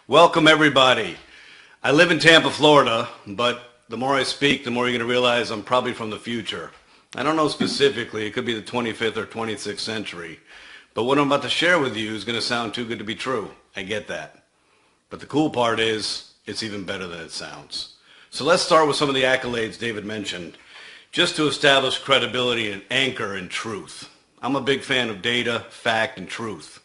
Welcome everybody. I live in Tampa, Florida, but the more I speak, the more you're going to realize I'm probably from the future. I don't know specifically, it could be the 25th or 26th century, but what I'm about to share with you is going to sound too good to be true. I get that. But the cool part is, it's even better than it sounds. So let's start with some of the accolades David mentioned, just to establish credibility and anchor in truth. I'm a big fan of data, fact, and truth.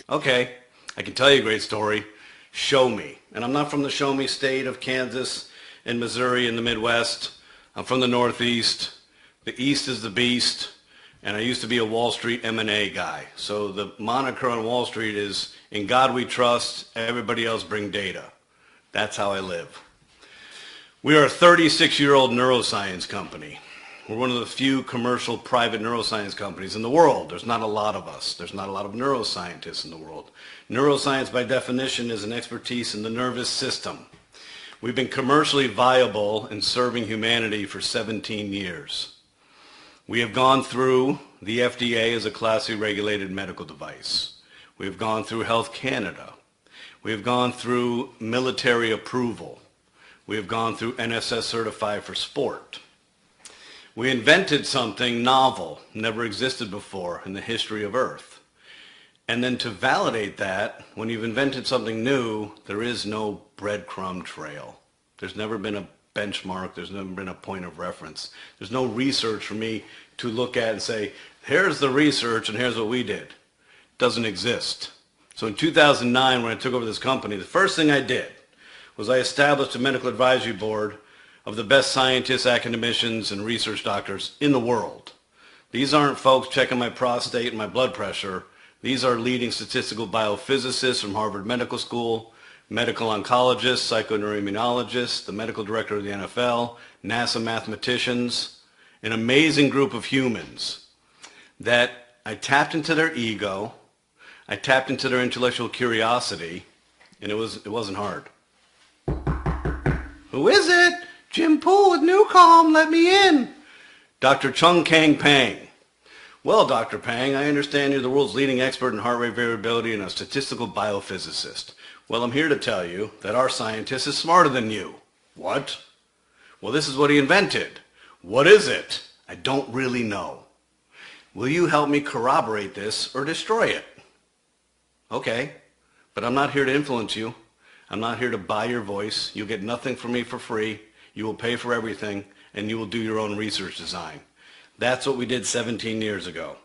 Okay, I can tell you a great story. Show me. And I'm not from the show me state of Kansas and Missouri in the Midwest. I'm from the Northeast. The East is the beast. And I used to be a Wall Street M&A guy. So the moniker on Wall Street is, in God we trust, everybody else bring data. That's how I live. We are a 36-year-old neuroscience company. We're one of the few commercial private neuroscience companies in the world. There's not a lot of us. There's not a lot of neuroscientists in the world. Neuroscience, by definition, is an expertise in the nervous system. We've been commercially viable in serving humanity for 17 years. We have gone through the FDA as a classically regulated medical device. We have gone through Health Canada. We have gone through military approval. We have gone through NSS certified for sport. We invented something novel, never existed before in the history of Earth. And then to validate that, when you've invented something new, there is no breadcrumb trail. There's never been a benchmark. There's never been a point of reference. There's no research for me to look at and say, here's the research and here's what we did. It doesn't exist. So in 2009, when I took over this company, the first thing I did was I established a medical advisory board of the best scientists, academicians, and research doctors in the world. These aren't folks checking my prostate and my blood pressure. These are leading statistical biophysicists from Harvard Medical School, medical oncologists, psychoneuroimmunologists, the medical director of the NFL, NASA mathematicians, an amazing group of humans that I tapped into their ego, I tapped into their intellectual curiosity, and it wasn't hard. Who is it? Jim Poole with NuCalm, let me in. Dr. Chung Kang Pang. Well, Dr. Pang, I understand you're the world's leading expert in heart rate variability and a statistical biophysicist. Well, I'm here to tell you that our scientist is smarter than you. What? Well, this is what he invented. What is it? I don't really know. Will you help me corroborate this or destroy it? Okay, but I'm not here to influence you. I'm not here to buy your voice. You'll get nothing from me for free. You will pay for everything, and you will do your own research design. That's what we did 17 years ago.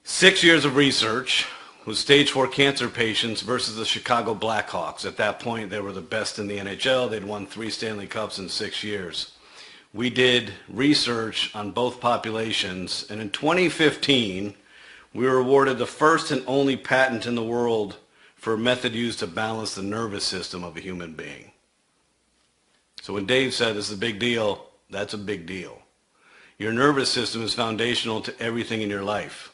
6 years of research with stage 4 cancer patients versus the Chicago Blackhawks. At that point, they were the best in the NHL. They'd won 3 Stanley Cups in 6 years. We did research on both populations, and in 2015, we were awarded the first and only patent in the world for a method used to balance the nervous system of a human being. So when Dave said this is a big deal, that's a big deal. Your nervous system is foundational to everything in your life.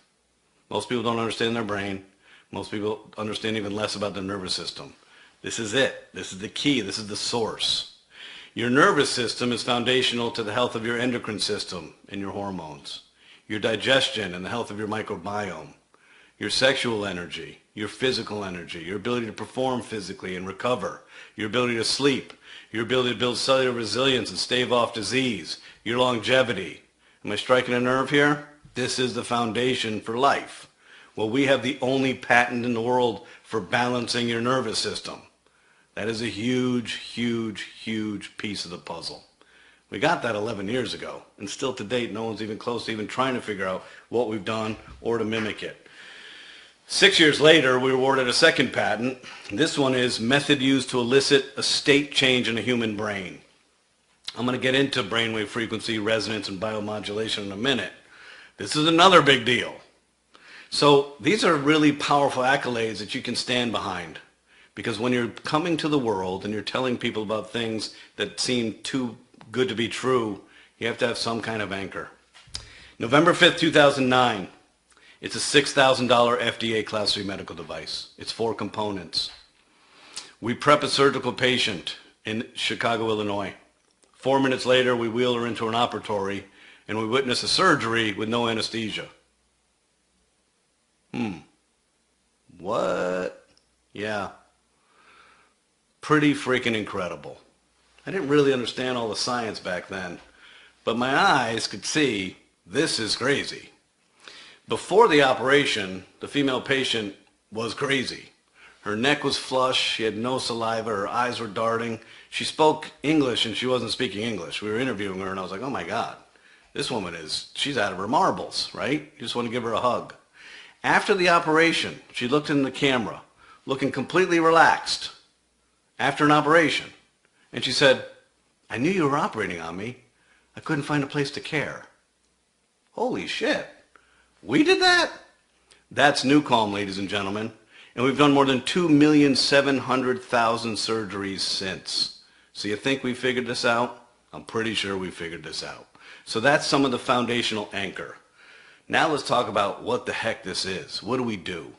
Most people don't understand their brain. Most people understand even less about the nervous system. This is it. This is the key. This is the source. Your nervous system is foundational to the health of your endocrine system and your hormones, your digestion and the health of your microbiome, your sexual energy, your physical energy, your ability to perform physically and recover, your ability to sleep, your ability to build cellular resilience and stave off disease, your longevity. Am I striking a nerve here? This is the foundation for life. Well, we have the only patent in the world for balancing your nervous system. That is a huge, huge, huge piece of the puzzle. We got that 11 years ago, and still to date, no one's even close to even trying to figure out what we've done or to mimic it. 6 years later, we were awarded a second patent. This one is method used to elicit a state change in a human brain. I'm going to get into brainwave frequency, resonance, and biomodulation in a minute. This is another big deal. So these are really powerful accolades that you can stand behind. Because when you're coming to the world and you're telling people about things that seem too good to be true, you have to have some kind of anchor. November 5th, 2009. It's a $6,000 FDA Class 3 medical device. It's 4 components. We prep a surgical patient in Chicago, Illinois. 4 minutes later, we wheel her into an operatory, and we witness a surgery with no anesthesia. What? Yeah. pretty freaking incredible. I didn't really understand all the science back then, but my eyes could see this is crazy. Before the operation, the female patient was crazy. Her neck was flush, she had no saliva, her eyes were darting. She spoke English and she wasn't speaking English. We were interviewing her and I was like, oh my God, this woman she's out of her marbles, right? You just want to give her a hug. After the operation, she looked in the camera, looking completely relaxed after an operation. And she said, I knew you were operating on me. I couldn't find a place to care. Holy shit. We did that? That's NuCalm, ladies and gentlemen. And we've done more than 2,700,000 surgeries since. So you think we figured this out? I'm pretty sure we figured this out. So that's some of the foundational anchor. Now let's talk about what the heck this is. What do we do?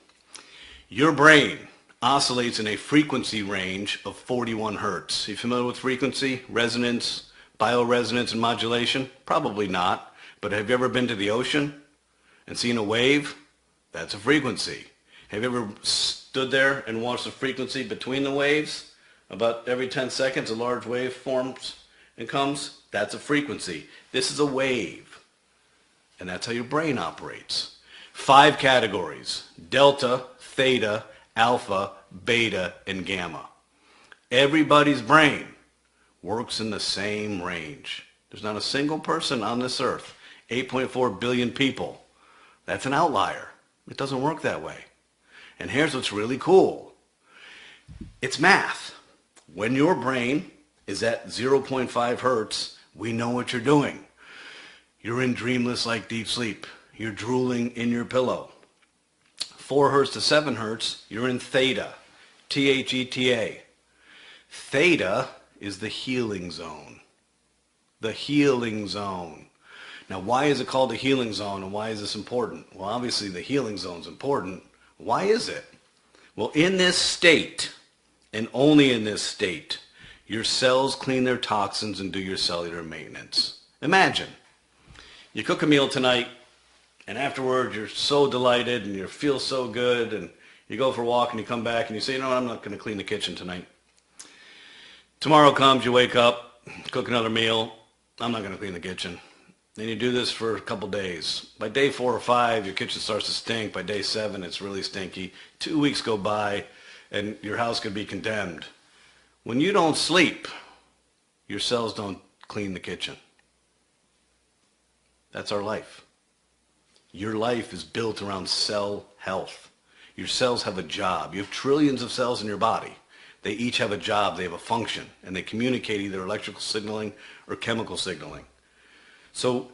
Your brain oscillates in a frequency range of 41 hertz. Are you familiar with frequency, resonance, bioresonance, and modulation? Probably not. But have you ever been to the ocean and seen a wave? That's a frequency. Have you ever stood there and watched the frequency between the waves? About every 10 seconds a large wave forms and comes. That's a frequency. This is a wave. And that's how your brain operates. 5 categories: delta, theta, alpha, beta, and gamma. Everybody's brain works in the same range. There's not a single person on this earth, 8.4 billion people, that's an outlier. It doesn't work that way. And here's what's really cool. It's math. When your brain is at 0.5 hertz, we know what you're doing. You're in dreamless like deep sleep. You're drooling in your pillow. 4 hertz to 7 hertz, you're in theta, T-H-E-T-A. Theta is the healing zone. The healing zone. Now, why is it called the healing zone, and why is this important? Well, obviously the healing zone is important. Why is it? Well, in this state, and only in this state, your cells clean their toxins and do your cellular maintenance. Imagine, you cook a meal tonight, and afterwards you're so delighted and you feel so good, and you go for a walk and you come back and you say, you know what, I'm not going to clean the kitchen tonight. Tomorrow comes, you wake up, cook another meal, I'm not going to clean the kitchen. Then you do this for a couple days. By day 4 or 5, your kitchen starts to stink. By day 7, it's really stinky. 2 weeks go by, and your house could be condemned. When you don't sleep, your cells don't clean the kitchen. That's our life. Your life is built around cell health. Your cells have a job. You have trillions of cells in your body. They each have a job. They have a function, and they communicate either electrical signaling or chemical signaling. So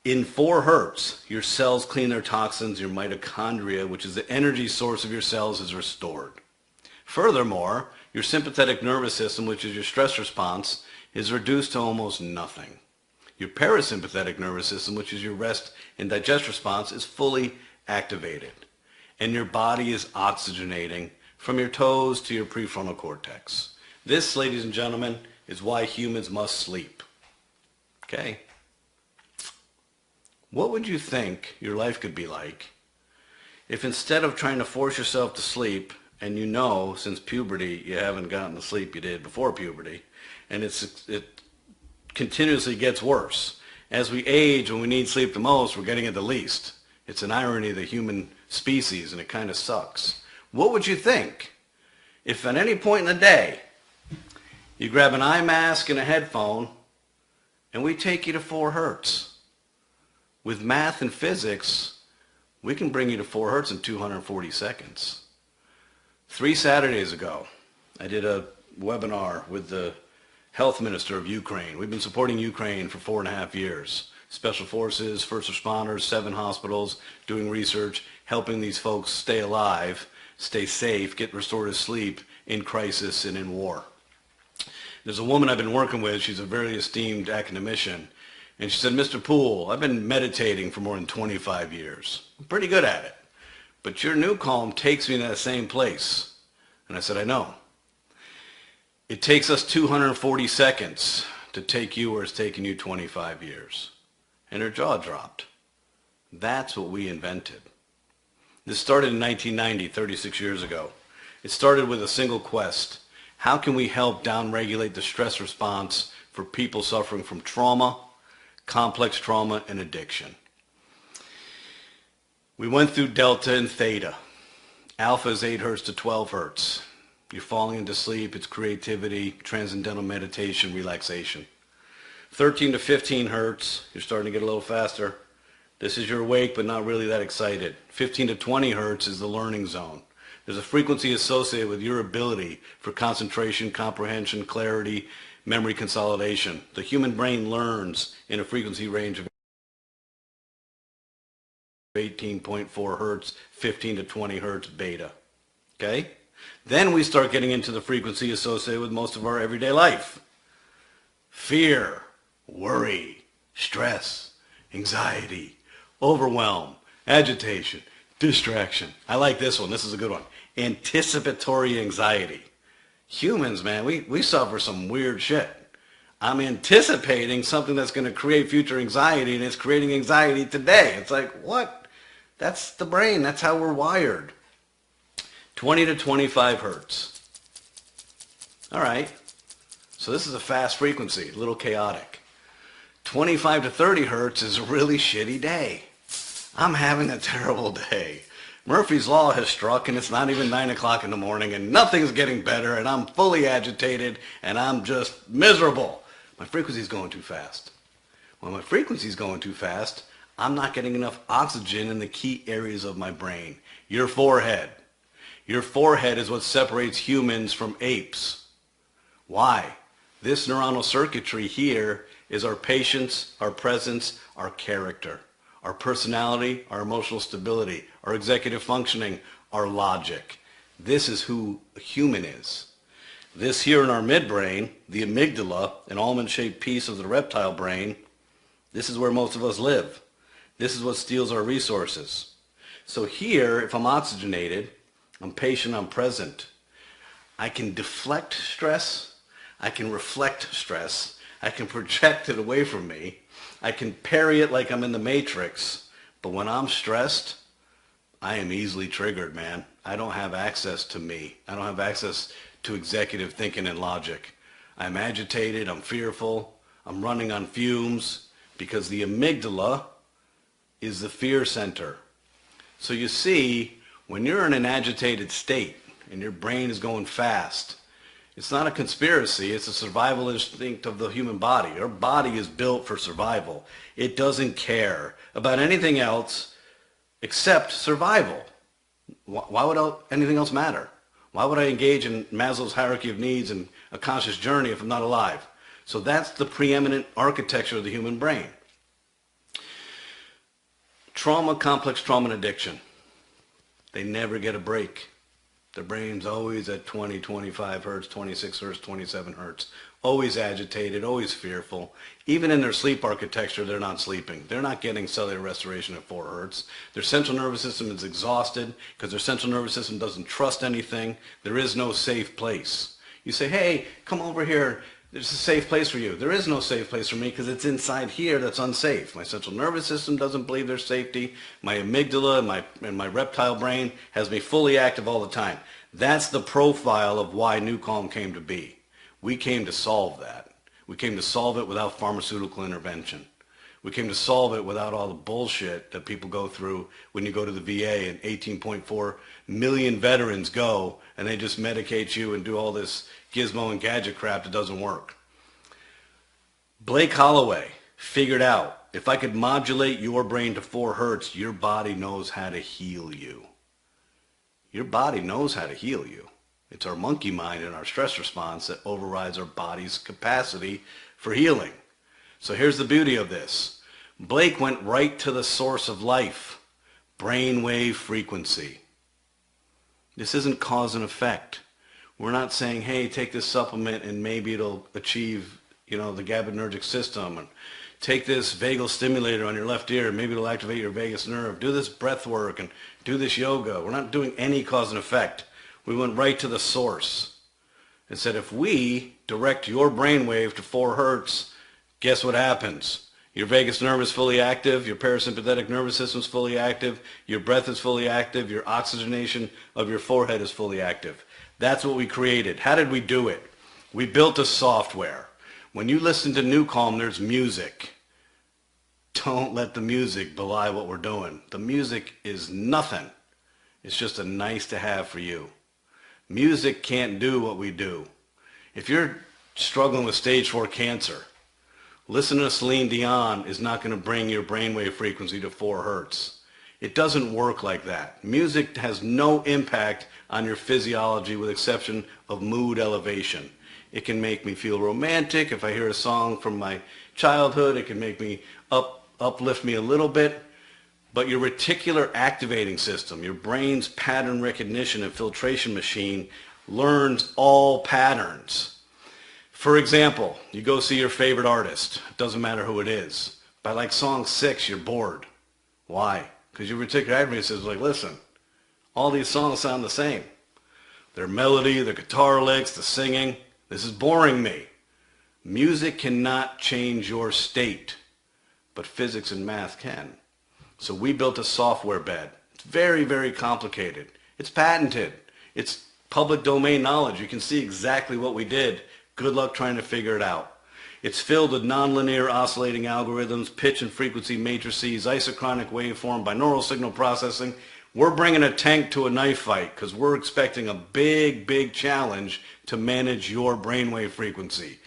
in 4 hertz, your cells clean their toxins, your mitochondria, which is the energy source of your cells, is restored. Furthermore, your sympathetic nervous system, which is your stress response, is reduced to almost nothing. Your parasympathetic nervous system, which is your rest and digest response, is fully activated. And your body is oxygenating from your toes to your prefrontal cortex. This, ladies and gentlemen, is why humans must sleep. Okay? What would you think your life could be like if instead of trying to force yourself to sleep, and you know since puberty you haven't gotten the sleep you did before puberty, and it continuously gets worse. As we age, when we need sleep the most, we're getting it the least. It's an irony of the human species, and it kind of sucks. What would you think if at any point in the day you grab an eye mask and a headphone and we take you to 4 hertz? With math and physics, we can bring you to 4 hertz in 240 seconds. 3 Saturdays ago, I did a webinar with the health minister of Ukraine. We've been supporting Ukraine for 4.5 years. Special forces, first responders, 7 hospitals, doing research, helping these folks stay alive, stay safe, get restorative sleep in crisis and in war. There's a woman I've been working with. She's a very esteemed academician. And she said, Mr. Poole, I've been meditating for more than 25 years. I'm pretty good at it. But your NuCalm takes me to that same place. And I said, I know. It takes us 240 seconds to take you where it's taken you 25 years. And her jaw dropped. That's what we invented. This started in 1990, 36 years ago. It started with a single quest. How can we help downregulate the stress response for people suffering from trauma, complex trauma, and addiction? We went through delta and theta. Alpha is 8 hertz to 12 hertz. You're falling into sleep. It's creativity, transcendental meditation, relaxation. 13 to 15 hertz, you're starting to get a little faster. This is you're awake but not really that excited. 15 to 20 hertz is the learning zone. There's a frequency associated with your ability for concentration, comprehension, clarity, memory consolidation. The human brain learns in a frequency range of 18.4 hertz, 15 to 20 hertz beta. Okay? Then we start getting into the frequency associated with most of our everyday life. Fear, worry, stress, anxiety, overwhelm, agitation, distraction. I like this one. This is a good one. Anticipatory anxiety. Humans, man, we suffer some weird shit. I'm anticipating something that's going to create future anxiety, and it's creating anxiety today. It's like, what? That's the brain. That's how we're wired. 20 to 25 hertz. All right. So this is a fast frequency, a little chaotic. 25 to 30 hertz is a really shitty day. I'm having a terrible day. Murphy's Law has struck, and it's not even 9 o'clock in the morning, and nothing's getting better, and I'm fully agitated, and I'm just miserable. My frequency's going too fast. When my frequency's going too fast, I'm not getting enough oxygen in the key areas of my brain. Your forehead. Your forehead is what separates humans from apes. Why? This neuronal circuitry here is our patience, our presence, our character, our personality, our emotional stability, our executive functioning, our logic. This is who a human is. This here in our midbrain, the amygdala, an almond-shaped piece of the reptile brain, this is where most of us live. This is what steals our resources. So here, if I'm oxygenated, I'm patient, I'm present, I can deflect stress, I can reflect stress, I can project it away from me, I can parry it like I'm in the Matrix, but when I'm stressed, I am easily triggered, man. I don't have access to me. I don't have access to executive thinking and logic. I'm agitated, I'm fearful, I'm running on fumes, because the amygdala is the fear center. So you see, when you're in an agitated state and your brain is going fast, it's not a conspiracy, it's a survival instinct of the human body. Our body is built for survival. It doesn't care about anything else except survival. Why would anything else matter? Why would I engage in Maslow's hierarchy of needs and a conscious journey if I'm not alive? So that's the preeminent architecture of the human brain. Trauma, complex trauma, and addiction. They never get a break. Their brain's always at 20, 25 hertz, 26 hertz, 27 hertz. Always agitated, always fearful. Even in their sleep architecture, they're not sleeping. They're not getting cellular restoration at 4 hertz. Their central nervous system is exhausted because their central nervous system doesn't trust anything. There is no safe place. You say, hey, come over here. There's a safe place for you. There is no safe place for me because it's inside here that's unsafe. My central nervous system doesn't believe there's safety. My amygdala and my reptile brain has me fully active all the time. That's the profile of why NuCalm came to be. We came to solve that. We came to solve it without pharmaceutical intervention. We came to solve it without all the bullshit that people go through when you go to the VA and 18.4 million veterans go and they just medicate you and do all this gizmo and gadget crap that doesn't work. Blake Holloway figured out, if I could modulate your brain to 4 hertz, your body knows how to heal you. Your body knows how to heal you. It's our monkey mind and our stress response that overrides our body's capacity for healing. So here's the beauty of this. Blake went right to the source of life, brainwave frequency. This isn't cause and effect. We're not saying, hey, take this supplement and maybe it'll achieve, the GABAergic system. And take this vagal stimulator on your left ear and maybe it'll activate your vagus nerve. Do this breath work and do this yoga. We're not doing any cause and effect. We went right to the source and said, if we direct your brainwave to 4 hertz, guess what happens? Your vagus nerve is fully active, your parasympathetic nervous system is fully active, your breath is fully active, your oxygenation of your forehead is fully active. That's what we created. How did we do it? We built a software. When you listen to NuCalm, there's music. Don't let the music belie what we're doing. The music is nothing. It's just a nice to have for you. Music can't do what we do. If you're struggling with stage 4 cancer, listening to Celine Dion is not going to bring your brainwave frequency to 4 hertz. It doesn't work like that. Music has no impact on your physiology with exception of mood elevation. It can make me feel romantic. If I hear a song from my childhood, it can make me uplift me a little bit. But your reticular activating system, your brain's pattern recognition and filtration machine, learns all patterns. For example, you go see your favorite artist. It doesn't matter who it is. By like song 6, you're bored. Why? Because your reticular activating system is like, listen, all these songs sound the same. Their melody, their guitar licks, the singing. This is boring me. Music cannot change your state, but physics and math can. So we built a software bed. It's very, very complicated. It's patented. It's public domain knowledge. You can see exactly what we did. Good luck trying to figure it out. It's filled with nonlinear oscillating algorithms, pitch and frequency matrices, isochronic waveform, binaural signal processing. We're bringing a tank to a knife fight because we're expecting a big, big challenge to manage your brainwave frequency.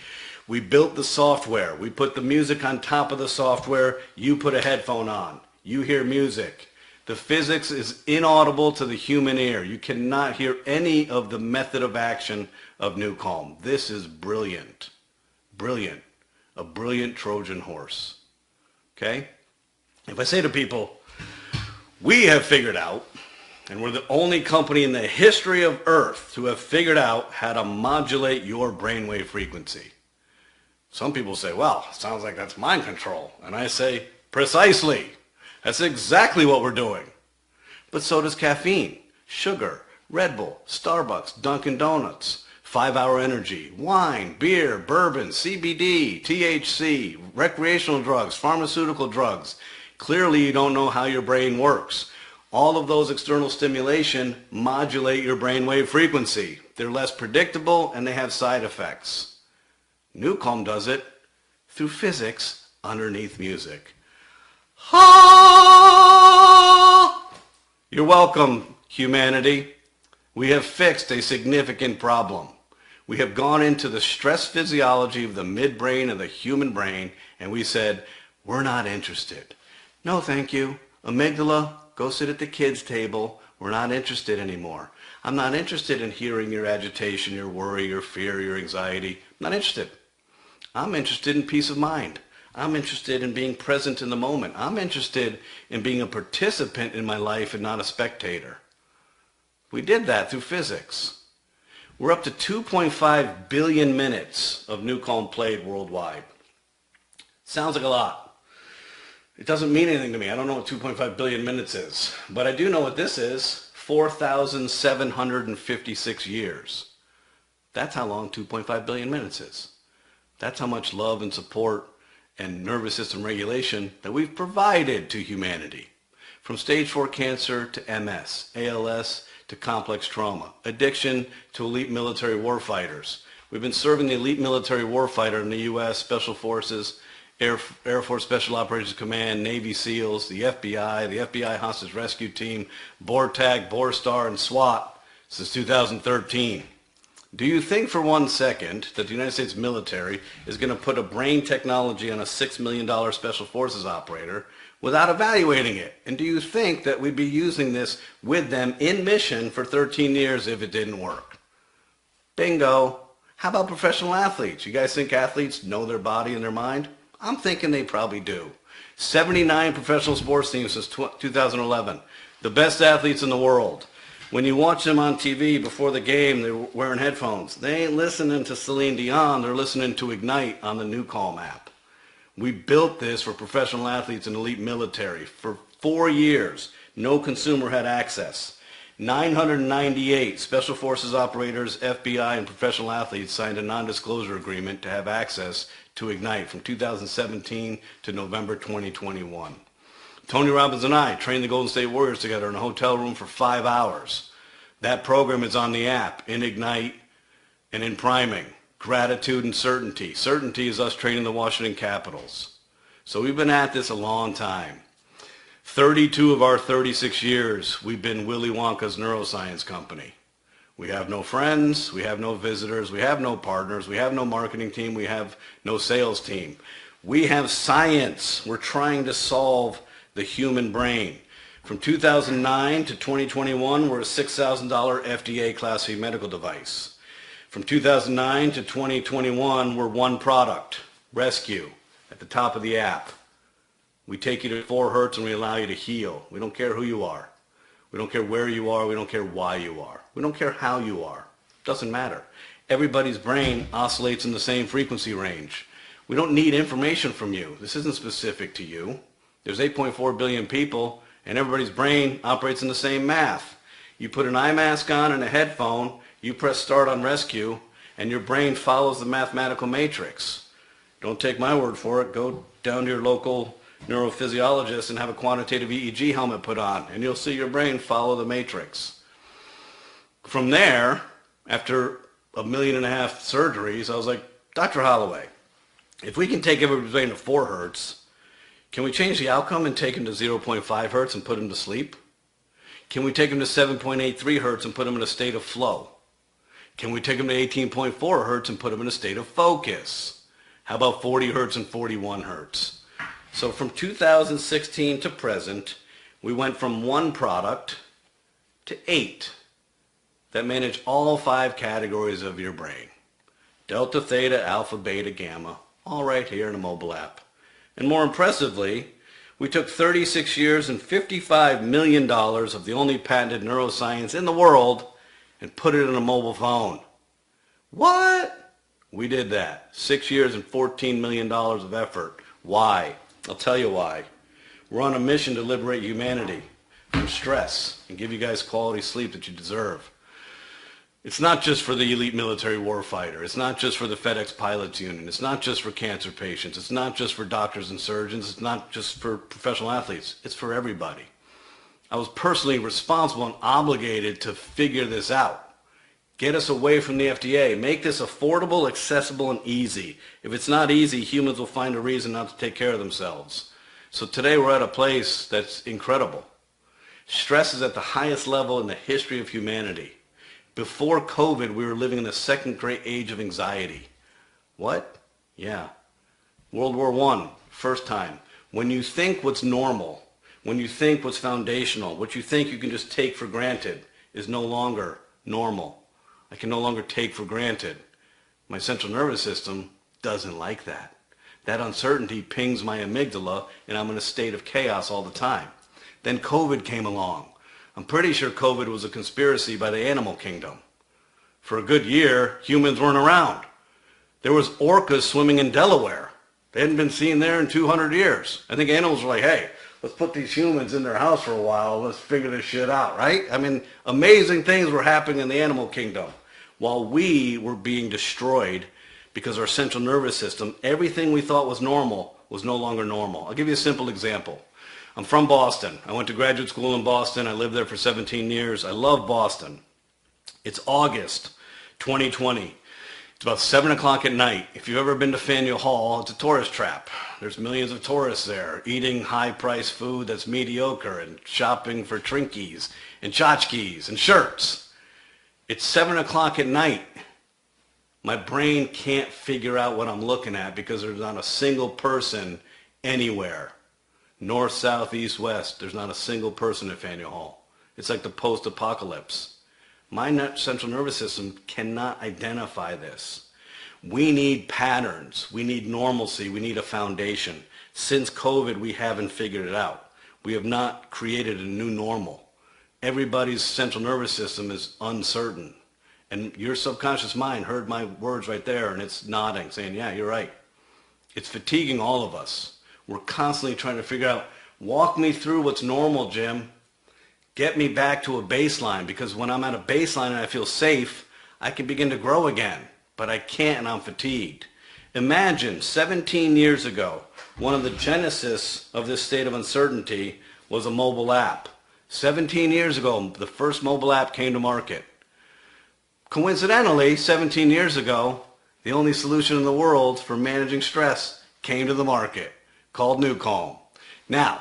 We built the software. We put the music on top of the software. You put a headphone on. You hear music. The physics is inaudible to the human ear. You cannot hear any of the method of action of NuCalm. This is brilliant. Brilliant. A brilliant Trojan horse. Okay? If I say to people, we have figured out, and we're the only company in the history of Earth to have figured out how to modulate your brainwave frequency. Some people say, well, sounds like that's mind control. And I say, precisely. That's exactly what we're doing. But so does caffeine, sugar, Red Bull, Starbucks, Dunkin' Donuts, 5-Hour Energy, wine, beer, bourbon, CBD, THC, recreational drugs, pharmaceutical drugs. Clearly you don't know how your brain works. All of those external stimulation modulate your brainwave frequency. They're less predictable and they have side effects. NuCalm does it through physics underneath music. Ha! You're welcome, humanity. We have fixed a significant problem. We have gone into the stress physiology of the midbrain of the human brain, and we said, we're not interested. No, thank you. Amygdala, go sit at the kids' table. We're not interested anymore. I'm not interested in hearing your agitation, your worry, your fear, your anxiety. I'm not interested. I'm interested in peace of mind. I'm interested in being present in the moment. I'm interested in being a participant in my life and not a spectator. We did that through physics. We're up to 2.5 billion minutes of NuCalm played worldwide. Sounds like a lot. It doesn't mean anything to me. I don't know what 2.5 billion minutes is. But I do know what this is. 4,756 years. That's how long 2.5 billion minutes is. That's how much love and support and nervous system regulation that we've provided to humanity. From stage 4 cancer to MS, ALS to complex trauma, addiction to elite military warfighters. We've been serving the elite military warfighter in the U.S., Special Forces, Air Force Special Operations Command, Navy SEALs, the FBI Hostage Rescue Team, BORTAC, BORSTAR, and SWAT since 2013. Do you think for 1 second that the United States military is going to put a brain technology on a $6 million Special Forces operator without evaluating it? And do you think that we'd be using this with them in mission for 13 years if it didn't work? Bingo. How about professional athletes? You guys think athletes know their body and their mind? I'm thinking they probably do. 79 professional sports teams since 2011. The best athletes in the world. When you watch them on TV before the game, they're wearing headphones. They ain't listening to Celine Dion. They're listening to Ignite on the NuCalm app. We built this for professional athletes and elite military. For 4 years, no consumer had access. 998 Special Forces operators, FBI, and professional athletes signed a non-disclosure agreement to have access to Ignite from 2017 to November 2021. Tony Robbins and I trained the Golden State Warriors together in a hotel room for 5 hours. That program is on the app, in Ignite and in Priming. Gratitude and certainty. Certainty is us training the Washington Capitals. So we've been at this a long time. 32 of our 36 years, we've been Willy Wonka's neuroscience company. We have no friends, we have no visitors, we have no partners, we have no marketing team, we have no sales team. We have science. We're trying to solve the human brain. From 2009 to 2021, we're a $6,000 FDA Class C medical device. From 2009 to 2021, we're one product, Rescue, at the top of the app. We take you to 4 hertz and we allow you to heal. We don't care who you are. We don't care where you are. We don't care why you are. We don't care how you are. It doesn't matter. Everybody's brain oscillates in the same frequency range. We don't need information from you. This isn't specific to you. There's 8.4 billion people and everybody's brain operates in the same math. You put an eye mask on and a headphone, you press start on Rescue, and your brain follows the mathematical matrix. Don't take my word for it. Go down to your local neurophysiologist and have a quantitative EEG helmet put on, and you'll see your brain follow the matrix. From there, after 1.5 million surgeries, I was like, Dr. Holloway, if we can take everybody's brain to 4 hertz, can we change the outcome and take them to 0.5 hertz and put them to sleep? Can we take them to 7.83 hertz and put them in a state of flow? Can we take them to 18.4 hertz and put them in a state of focus? How about 40 hertz and 41 hertz? So from 2016 to present, we went from 1 product to 8 that manage all 5 categories of your brain. Delta, theta, alpha, beta, gamma, all right here in a mobile app. And more impressively, we took 36 years and $55 million of the only patented neuroscience in the world and put it in a mobile phone. What? We did that. 6 years and $14 million of effort. Why? I'll tell you why. We're on a mission to liberate humanity from stress and give you guys quality sleep that you deserve. It's not just for the elite military warfighter. It's not just for the FedEx Pilots Union. It's not just for cancer patients. It's not just for doctors and surgeons. It's not just for professional athletes. It's for everybody. I was personally responsible and obligated to figure this out. Get us away from the FDA. Make this affordable, accessible, and easy. If it's not easy, humans will find a reason not to take care of themselves. So today we're at a place that's incredible. Stress is at the highest level in the history of humanity. Before COVID, we were living in the second great age of anxiety. What? Yeah. World War I, first time. When you think what's normal, when you think what's foundational, what you think you can just take for granted is no longer normal. I can no longer take for granted. My central nervous system doesn't like that. That uncertainty pings my amygdala, and I'm in a state of chaos all the time. Then COVID came along. I'm pretty sure COVID was a conspiracy by the animal kingdom. For a good year, humans weren't around. There was orcas swimming in Delaware. They hadn't been seen there in 200 years. I think animals were like, hey, let's put these humans in their house for a while. Let's figure this shit out, right? I mean, amazing things were happening in the animal kingdom while we were being destroyed because our central nervous system, everything we thought was normal was no longer normal. I'll give you a simple example. I'm from Boston. I went to graduate school in Boston. I lived there for 17 years. I love Boston. It's August 2020. It's about 7 o'clock at night. If you've ever been to Faneuil Hall, it's a tourist trap. There's millions of tourists there eating high-priced food that's mediocre and shopping for Trinkies and tchotchkes and shirts. It's 7 o'clock at night. My brain can't figure out what I'm looking at because there's not a single person anywhere. North, south, east, west, there's not a single person at Faneuil Hall. It's like the post-apocalypse. My central nervous system cannot identify this. We need patterns. We need normalcy. We need a foundation. Since COVID, we haven't figured it out. We have not created a new normal. Everybody's central nervous system is uncertain. And your subconscious mind heard my words right there, and it's nodding, saying, yeah, you're right. It's fatiguing all of us. We're constantly trying to figure out, walk me through what's normal, Jim. Get me back to a baseline, because when I'm at a baseline and I feel safe, I can begin to grow again. But I can't, and I'm fatigued. Imagine 17 years ago, one of the genesis of this state of uncertainty was a mobile app. 17 years ago, the first mobile app came to market. Coincidentally, 17 years ago, the only solution in the world for managing stress came to the market, called NuCalm. Now,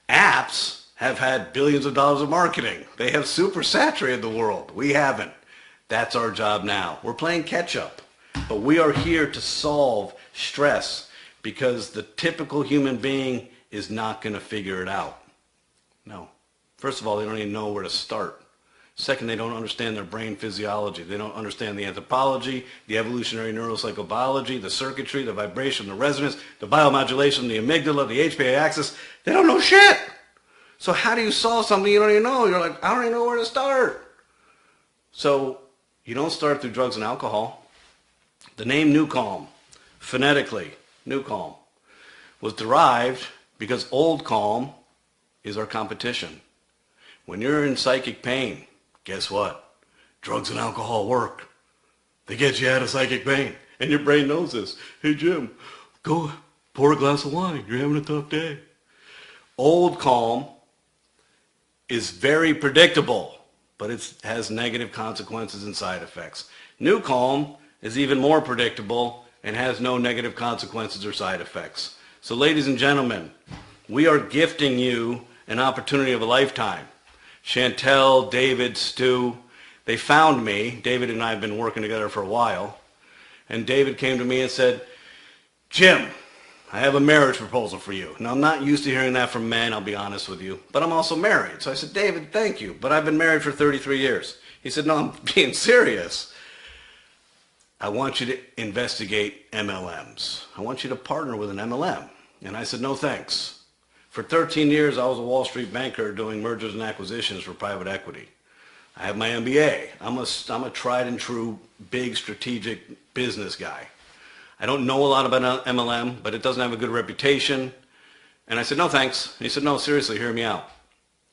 apps have had billions of dollars of marketing. They have super saturated the world. We haven't. That's our job now. We're playing catch up. But we are here to solve stress because the typical human being is not going to figure it out. No. First of all, they don't even know where to start. Second, they don't understand their brain physiology. They don't understand the anthropology, the evolutionary neuropsychobiology, the circuitry, the vibration, the resonance, the biomodulation, the amygdala, the HPA axis. They don't know shit. So how do you solve something you don't even know? You're like, I don't even know where to start. So you don't start through drugs and alcohol. The name NuCalm, phonetically, NuCalm, was derived because old calm is our competition. When you're in psychic pain, guess what? Drugs and alcohol work. They get you out of psychic pain. And your brain knows this. Hey, Jim, go pour a glass of wine. You're having a tough day. Old calm is very predictable, but it has negative consequences and side effects. New calm is even more predictable and has no negative consequences or side effects. So ladies and gentlemen, we are gifting you an opportunity of a lifetime. Chantel, David, Stu, they found me. David and I have been working together for a while. And David came to me and said, Jim, I have a marriage proposal for you. Now, I'm not used to hearing that from men, I'll be honest with you, but I'm also married. So I said, David, thank you, but I've been married for 33 years. He said, no, I'm being serious. I want you to investigate MLMs. I want you to partner with an MLM. And I said, no, thanks. For 13 years, I was a Wall Street banker doing mergers and acquisitions for private equity. I have my MBA. I'm a tried and true big strategic business guy. I don't know a lot about MLM, but it doesn't have a good reputation. And I said, no, thanks. And he said, no, seriously, hear me out.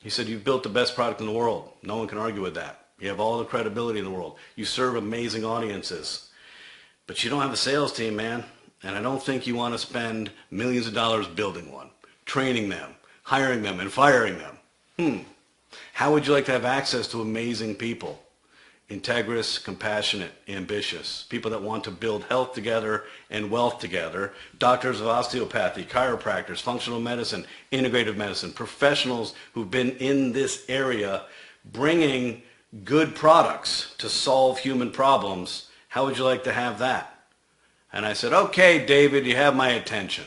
He said, you've built the best product in the world. No one can argue with that. You have all the credibility in the world. You serve amazing audiences. But you don't have a sales team, man. And I don't think you want to spend millions of dollars building one, training them, hiring them, and firing them. How would you like to have access to amazing people? Integrous, compassionate, ambitious, people that want to build health together and wealth together, doctors of osteopathy, chiropractors, functional medicine, integrative medicine, professionals who've been in this area bringing good products to solve human problems. How would you like to have that? And I said, okay, David, you have my attention.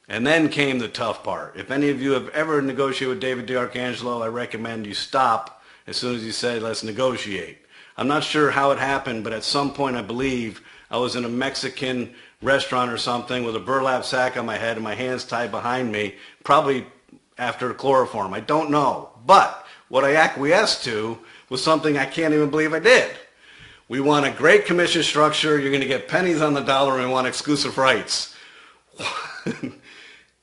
And then came the tough part. If any of you have ever negotiated with David DiArcangelo, I recommend you stop as soon as you say, let's negotiate. I'm not sure how it happened, but at some point I believe I was in a Mexican restaurant or something with a burlap sack on my head and my hands tied behind me, probably after chloroform. I don't know. But what I acquiesced to was something I can't even believe I did. We want a great commission structure. You're going to get pennies on the dollar and we want exclusive rights.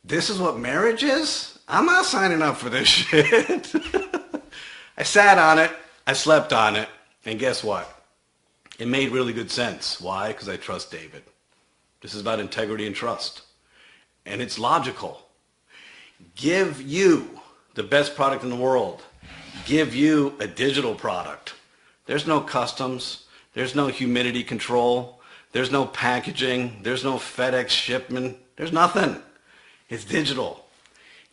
This is what marriage is? I'm not signing up for this shit. I sat on it. I slept on it. And guess what? It made really good sense. Why? Because I trust David. This is about integrity and trust. And it's logical. Give you the best product in the world. Give you a digital product. There's no customs. There's no humidity control. There's no packaging. There's no FedEx shipment. There's nothing. It's digital.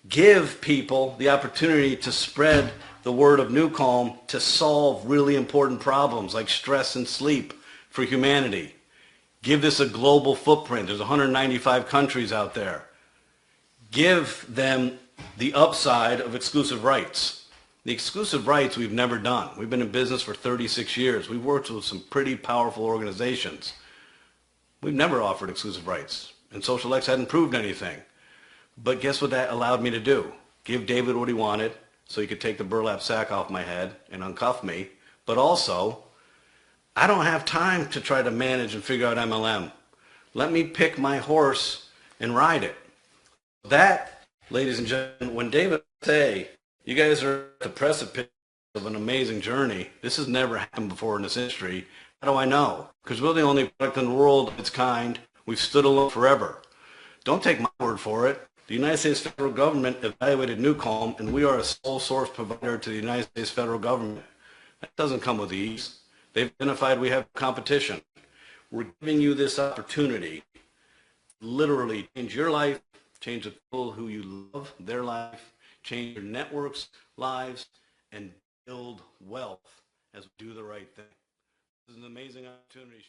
Give people the opportunity to spread the word of NuCalm to solve really important problems like stress and sleep for humanity. Give this a global footprint. There's 195 countries out there. Give them the upside of exclusive rights. The exclusive rights we've never done. We've been in business for 36 years. We've worked with some pretty powerful organizations. We've never offered exclusive rights. And Social X hadn't proved anything. But guess what that allowed me to do? Give David what he wanted, so he could take the burlap sack off my head and uncuff me. But also, I don't have time to try to manage and figure out MLM. Let me pick my horse and ride it. That, ladies and gentlemen, when David say, you guys are at the precipice of an amazing journey, this has never happened before in this industry, how do I know? Because we're the only product in the world of its kind. We've stood alone forever. Don't take my word for it. The United States federal government evaluated NuCalm, and we are a sole source provider to the United States federal government. That doesn't come with ease. They've identified we have competition. We're giving you this opportunity to literally change your life, change the people who you love, their life, change your networks' lives, and build wealth as we do the right thing. This is an amazing opportunity.